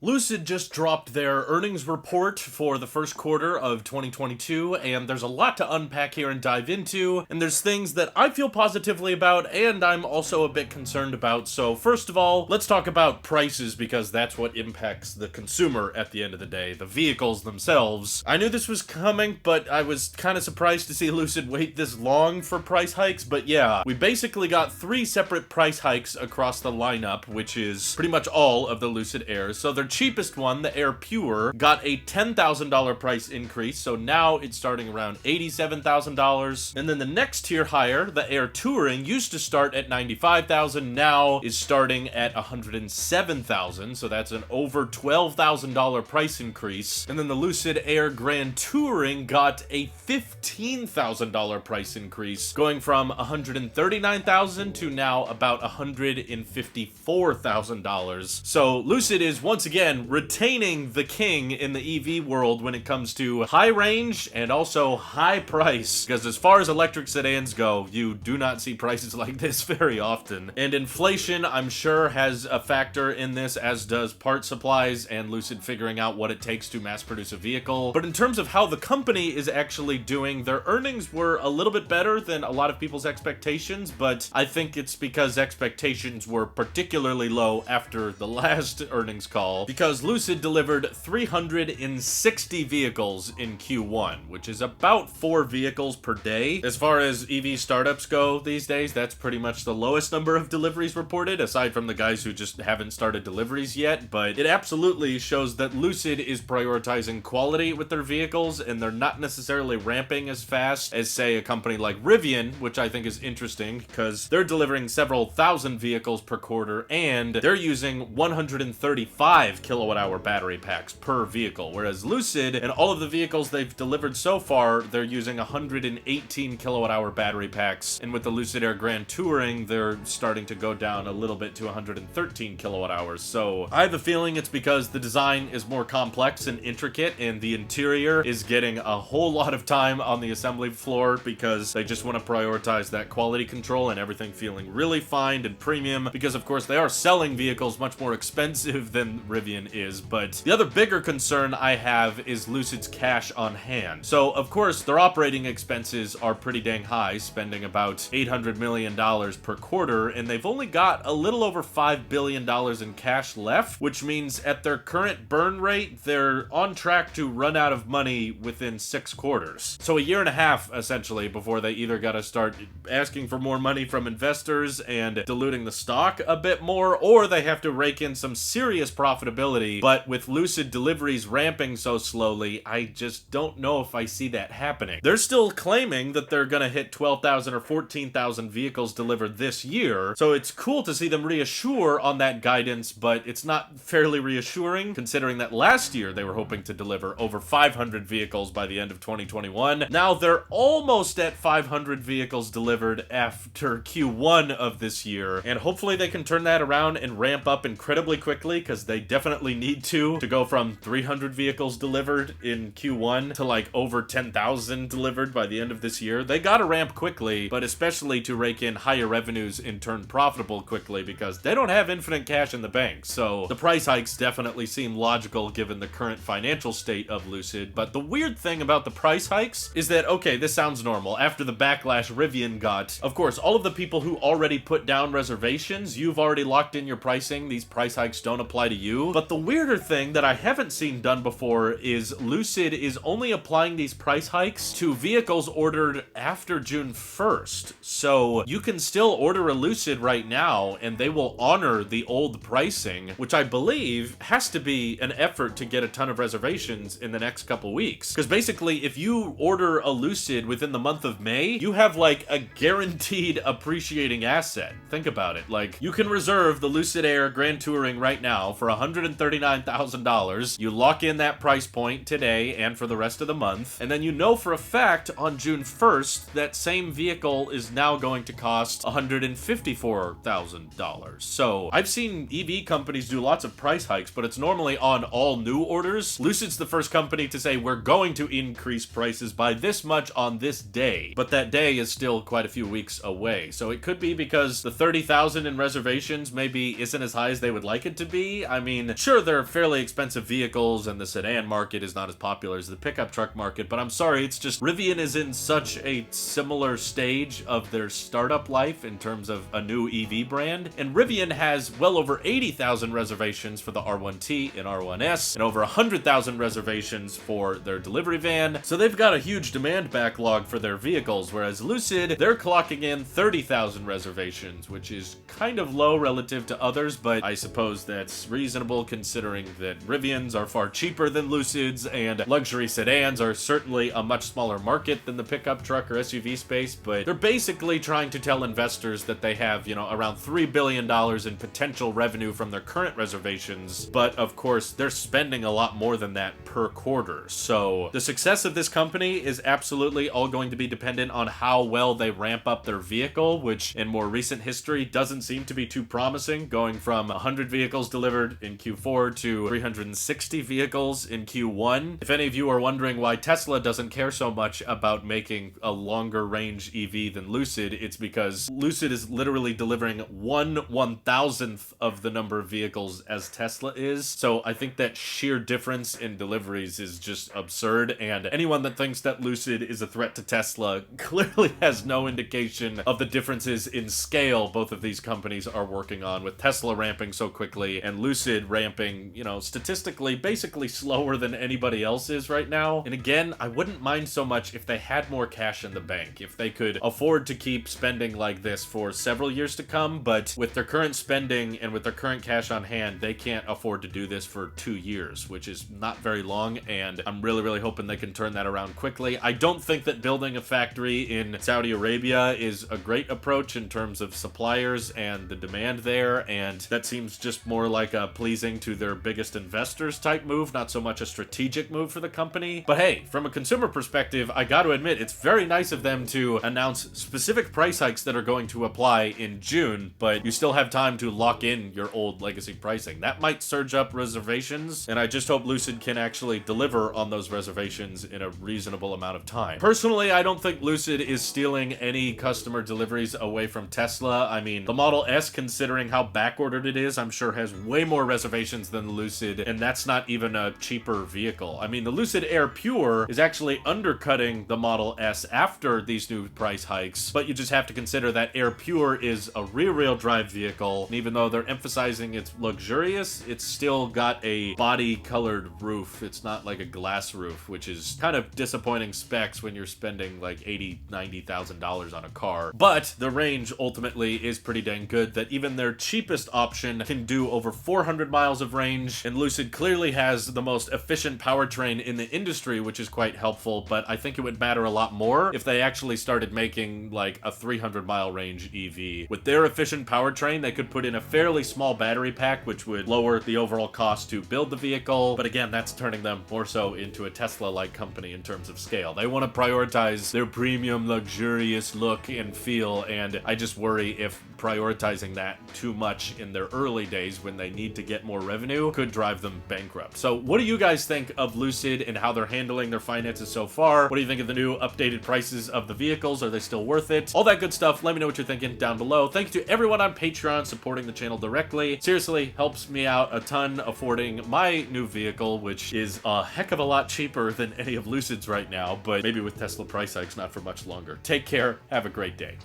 Lucid just dropped their earnings report for the first quarter of 2022, and there's a lot to unpack here and dive into, and there's things that I feel positively about, and I'm also a bit concerned about. So first of all, let's talk about prices, because that's what impacts the consumer at the end of the day, the vehicles themselves. I knew this was coming, but I was kind of surprised to see Lucid wait this long for price hikes, but yeah, we basically got 3 separate price hikes across the lineup, which is pretty much all of the Lucid Airs. So they're cheapest one, the Air Pure, got a $10,000 price increase, so now it's starting around $87,000. And then the next tier higher, the Air Touring, used to start at $95,000, now is starting at $107,000, so that's an over $12,000 price increase. And then the Lucid Air Grand Touring got a $15,000 price increase, going from $139,000 to now about $154,000. So Lucid is once again retaining the king in the EV world when it comes to high range and also high price, because as far as electric sedans go, you do not see prices like this very often. And inflation, I'm sure, has a factor in this, as does part supplies and Lucid figuring out what it takes to mass produce a vehicle. But in terms of how the company is actually doing, their earnings were a little bit better than a lot of people's expectations, but I think it's because expectations were particularly low after the last earnings call, because Lucid delivered 360 vehicles in Q1, which is about 4 vehicles per day. As far as EV startups go these days, that's pretty much the lowest number of deliveries reported, aside from the guys who just haven't started deliveries yet. But it absolutely shows that Lucid is prioritizing quality with their vehicles, and they're not necessarily ramping as fast as, say, a company like Rivian, which I think is interesting because they're delivering several thousand vehicles per quarter, and they're using 135 kilowatt hour battery packs per vehicle, whereas Lucid and all of the vehicles they've delivered so far, they're using 118 kilowatt hour battery packs, and with the Lucid Air Grand Touring, they're starting to go down a little bit to 113 kilowatt hours. So I have a feeling it's because the design is more complex and intricate, and the interior is getting a whole lot of time on the assembly floor because they just want to prioritize that quality control and everything feeling really fine and premium, because of course they are selling vehicles much more expensive than Rivian is. But the other bigger concern I have is Lucid's cash on hand. So of course their operating expenses are pretty dang high, spending about $800 million per quarter, and they've only got a little over $5 billion in cash left, which means at their current burn rate, they're on track to run out of money within 6 quarters. So a year and a half, essentially, before they either got to start asking for more money from investors and diluting the stock a bit more, or they have to rake in some serious profitability. But with Lucid Deliveries ramping so slowly, I just don't know if I see that happening. They're still claiming that they're gonna hit 12,000 or 14,000 vehicles delivered this year, so it's cool to see them reassure on that guidance, but it's not fairly reassuring considering that last year they were hoping to deliver over 500 vehicles by the end of 2021. Now they're almost at 500 vehicles delivered after Q1 of this year, and hopefully they can turn that around and ramp up incredibly quickly, because they definitely need to go from 300 vehicles delivered in Q1 to like over 10,000 delivered by the end of this year. They gotta ramp quickly, but especially to rake in higher revenues and turn profitable quickly, because they don't have infinite cash in the bank. So the price hikes definitely seem logical given the current financial state of Lucid. But the weird thing about the price hikes is that, okay, this sounds normal. After the backlash Rivian got, of course, all of the people who already put down reservations, you've already locked in your pricing. These price hikes don't apply to you. But the weirder thing that I haven't seen done before is Lucid is only applying these price hikes to vehicles ordered after June 1st. So you can still order a Lucid right now and they will honor the old pricing, which I believe has to be an effort to get a ton of reservations in the next couple weeks. Because basically, if you order a Lucid within the month of May, you have like a guaranteed appreciating asset. Think about it. Like, you can reserve the Lucid Air Grand Touring right now for $139,000. You lock in that price point today and for the rest of the month, and then you know for a fact on June 1st that same vehicle is now going to cost $154,000. So I've seen EV companies do lots of price hikes, but it's normally on all new orders. Lucid's the first company to say we're going to increase prices by this much on this day, but that day is still quite a few weeks away. So it could be because the 30,000 in reservations maybe isn't as high as they would like it to be. I mean, mean, sure, they're fairly expensive vehicles and the sedan market is not as popular as the pickup truck market, but I'm sorry, it's just Rivian is in such a similar stage of their startup life in terms of a new EV brand, and Rivian has well over 80,000 reservations for the R1T and R1S, and over 100,000 reservations for their delivery van, so they've got a huge demand backlog for their vehicles, whereas Lucid, they're clocking in 30,000 reservations, which is kind of low relative to others, but I suppose that's reasonable considering that Rivians are far cheaper than Lucids, and luxury sedans are certainly a much smaller market than the pickup truck or SUV space, but they're basically trying to tell investors that they have, you know, around $3 billion in potential revenue from their current reservations, but of course, they're spending a lot more than that per quarter. So the success of this company is absolutely all going to be dependent on how well they ramp up their vehicle, which in more recent history doesn't seem to be too promising, going from 100 vehicles delivered in Q4 to 360 vehicles in Q1. If any of you are wondering why Tesla doesn't care so much about making a longer range EV than Lucid, it's because Lucid is literally delivering 1/1000th of the number of vehicles as Tesla is. So I think that sheer difference in deliveries is just absurd, and anyone that thinks that Lucid is a threat to Tesla clearly has no indication of the differences in scale both of these companies are working on, with Tesla ramping so quickly and Lucid ramping, you know, statistically basically slower than anybody else is right now. And again, I wouldn't mind so much if they had more cash in the bank, if they could afford to keep spending like this for several years to come, but with their current spending and with their current cash on hand, they can't afford to do this for 2 years, which is not very long, and I'm really hoping they can turn that around quickly. I don't think that building a factory in Saudi Arabia is a great approach in terms of suppliers and the demand there, and that seems just more like a pleasing to their biggest investors type move, not so much a strategic move for the company. But hey, from a consumer perspective, I gotta admit, it's very nice of them to announce specific price hikes that are going to apply in June, but you still have time to lock in your old legacy pricing. That might surge up reservations, and I just hope Lucid can actually deliver on those reservations in a reasonable amount of time. Personally, I don't think Lucid is stealing any customer deliveries away from Tesla. I mean, the Model S, considering how backordered it is, I'm sure has way more reservations than the Lucid, and that's not even a cheaper vehicle. I mean, the Lucid Air Pure is actually undercutting the Model S after these new price hikes, but you just have to consider that Air Pure is a rear-wheel drive vehicle, and even though they're emphasizing it's luxurious, it's still got a body-colored roof. It's not like a glass roof, which is kind of disappointing specs when you're spending like $80,000-$90,000 on a car. But the range ultimately is pretty dang good, that even their cheapest option can do over 400 miles of range, and Lucid clearly has the most efficient powertrain in the industry, which is quite helpful, but I think it would matter a lot more if they actually started making like a 300-mile range EV. With their efficient powertrain, they could put in a fairly small battery pack, which would lower the overall cost to build the vehicle, but again, that's turning them more so into a Tesla-like company in terms of scale. They want to prioritize their premium, luxurious look and feel, and I just worry if prioritizing that too much in their early days when they need to get more revenue could drive them bankrupt. So what do you guys think of Lucid and how they're handling their finances so far? What do you think of the new updated prices of the vehicles? Are they still worth it? All that good stuff. Let me know what you're thinking down below. Thank you to everyone on Patreon supporting the channel directly. Seriously, helps me out a ton affording my new vehicle, which is a heck of a lot cheaper than any of Lucid's right now, but maybe with Tesla price hikes, not for much longer. Take care. Have a great day.